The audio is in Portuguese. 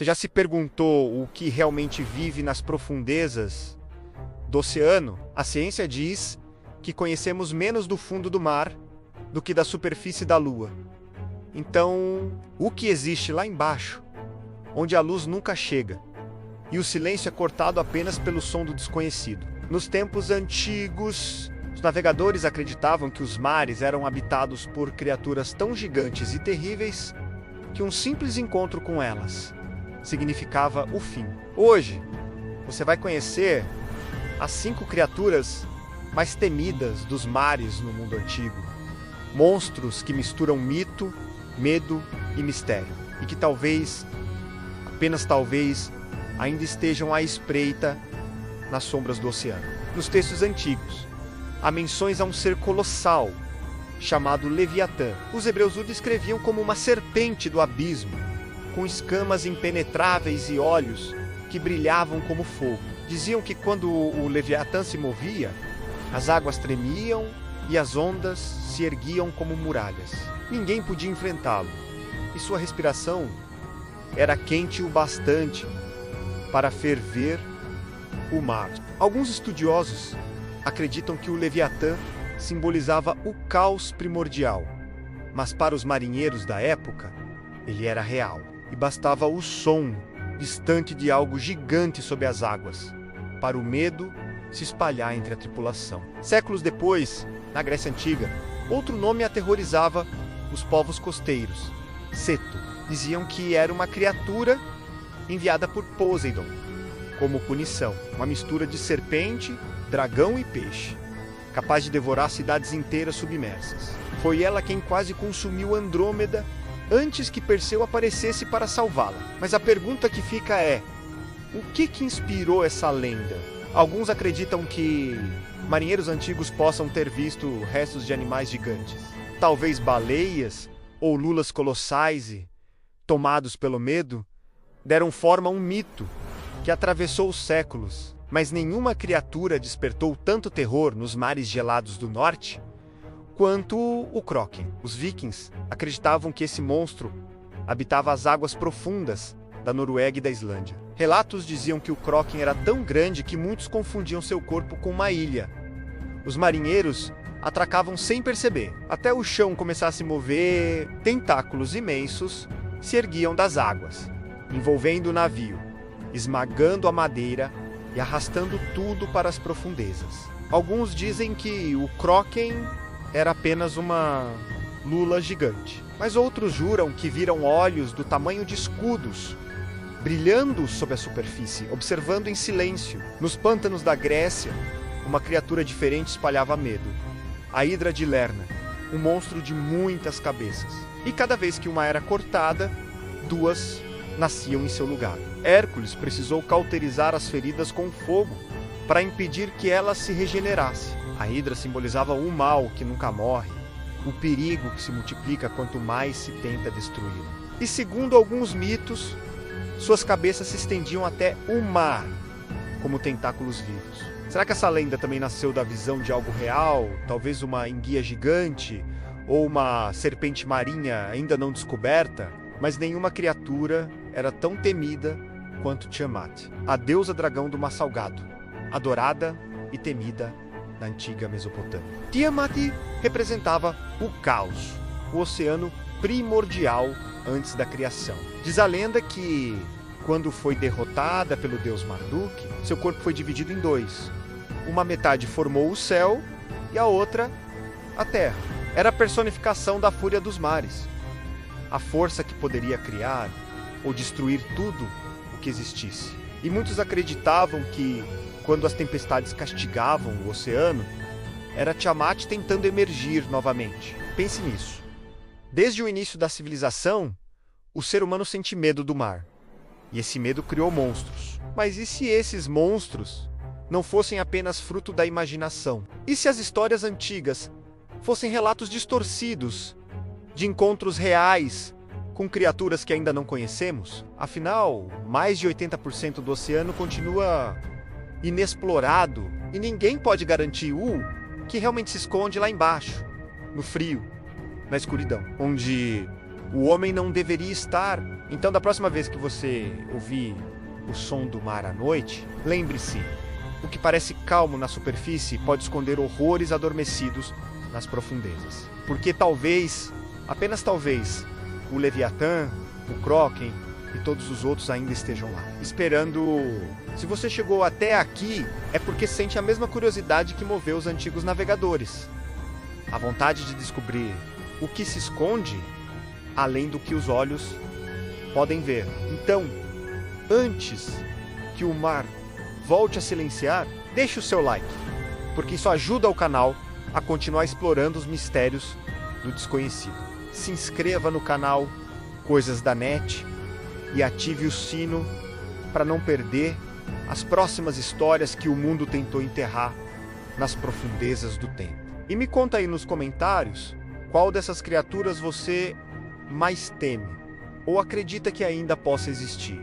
Você já se perguntou o que realmente vive nas profundezas do oceano? A ciência diz que conhecemos menos do fundo do mar do que da superfície da Lua. Então, o que existe lá embaixo, onde a luz nunca chega, e o silêncio é cortado apenas pelo som do desconhecido? Nos tempos antigos, os navegadores acreditavam que os mares eram habitados por criaturas tão gigantes e terríveis que um simples encontro com elas significava o fim. Hoje, você vai conhecer as 5 criaturas mais temidas dos mares no mundo antigo. Monstros que misturam mito, medo e mistério. E que talvez, apenas talvez, ainda estejam à espreita nas sombras do oceano. Nos textos antigos, há menções a um ser colossal, chamado Leviatã. Os hebreus o descreviam como uma serpente do abismo, com escamas impenetráveis e olhos que brilhavam como fogo. Diziam que quando o Leviatã se movia, as águas tremiam e as ondas se erguiam como muralhas. Ninguém podia enfrentá-lo, e sua respiração era quente o bastante para ferver o mar. Alguns estudiosos acreditam que o Leviatã simbolizava o caos primordial, mas para os marinheiros da época, ele era real. E bastava o som distante de algo gigante sob as águas para o medo se espalhar entre a tripulação. Séculos depois, na Grécia Antiga, outro nome aterrorizava os povos costeiros: Ceto. Diziam que era uma criatura enviada por Poseidon como punição, uma mistura de serpente, dragão e peixe, capaz de devorar cidades inteiras submersas. Foi ela quem quase consumiu Andrômeda antes que Perseu aparecesse para salvá-la. Mas a pergunta que fica é: o que inspirou essa lenda? Alguns acreditam que marinheiros antigos possam ter visto restos de animais gigantes. Talvez baleias ou lulas colossais e, tomados pelo medo, deram forma a um mito que atravessou os séculos. Mas nenhuma criatura despertou tanto terror nos mares gelados do norte quanto o Kraken. Os vikings acreditavam que esse monstro habitava as águas profundas da Noruega e da Islândia. Relatos diziam que o Kraken era tão grande que muitos confundiam seu corpo com uma ilha. Os marinheiros atracavam sem perceber. Até o chão começar a se mover, tentáculos imensos se erguiam das águas, envolvendo o navio, esmagando a madeira e arrastando tudo para as profundezas. Alguns dizem que o Kraken era apenas uma lula gigante, mas outros juram que viram olhos do tamanho de escudos brilhando sob a superfície, observando em silêncio. Nos pântanos da Grécia, uma criatura diferente espalhava medo: a Hidra de Lerna, um monstro de muitas cabeças. E cada vez que uma era cortada, 2 nasciam em seu lugar. Hércules precisou cauterizar as feridas com fogo para impedir que ela se regenerasse. A Hidra simbolizava o mal que nunca morre, o perigo que se multiplica quanto mais se tenta destruí-lo. E segundo alguns mitos, suas cabeças se estendiam até o mar, como tentáculos vivos. Será que essa lenda também nasceu da visão de algo real? Talvez uma enguia gigante ou uma serpente marinha ainda não descoberta? Mas nenhuma criatura era tão temida quanto Tiamat, a deusa dragão do mar salgado, adorada e temida na antiga Mesopotâmia. Tiamat representava o caos, o oceano primordial antes da criação. Diz a lenda que, quando foi derrotada pelo deus Marduk, seu corpo foi dividido em 2. Uma metade formou o céu e a outra a terra. Era a personificação da fúria dos mares, a força que poderia criar ou destruir tudo o que existisse. E muitos acreditavam que, quando as tempestades castigavam o oceano, era Tiamat tentando emergir novamente. Pense nisso. Desde o início da civilização, o ser humano sente medo do mar. E esse medo criou monstros. Mas e se esses monstros não fossem apenas fruto da imaginação? E se as histórias antigas fossem relatos distorcidos de encontros reais com criaturas que ainda não conhecemos? Afinal, mais de 80% do oceano continua inexplorado e ninguém pode garantir o que realmente se esconde lá embaixo, no frio, na escuridão, onde o homem não deveria estar. Então, da próxima vez que você ouvir o som do mar à noite, lembre-se, o que parece calmo na superfície pode esconder horrores adormecidos nas profundezas. Porque talvez, apenas talvez, o Leviatã, o Kraken e todos os outros ainda estejam lá, esperando. Se você chegou até aqui, é porque sente a mesma curiosidade que moveu os antigos navegadores. A vontade de descobrir o que se esconde além do que os olhos podem ver. Então, antes que o mar volte a silenciar, deixe o seu like, porque isso ajuda o canal a continuar explorando os mistérios do desconhecido. Se inscreva no canal Coisas da Net e ative o sino para não perder as próximas histórias que o mundo tentou enterrar nas profundezas do tempo. E me conta aí nos comentários qual dessas criaturas você mais teme ou acredita que ainda possa existir.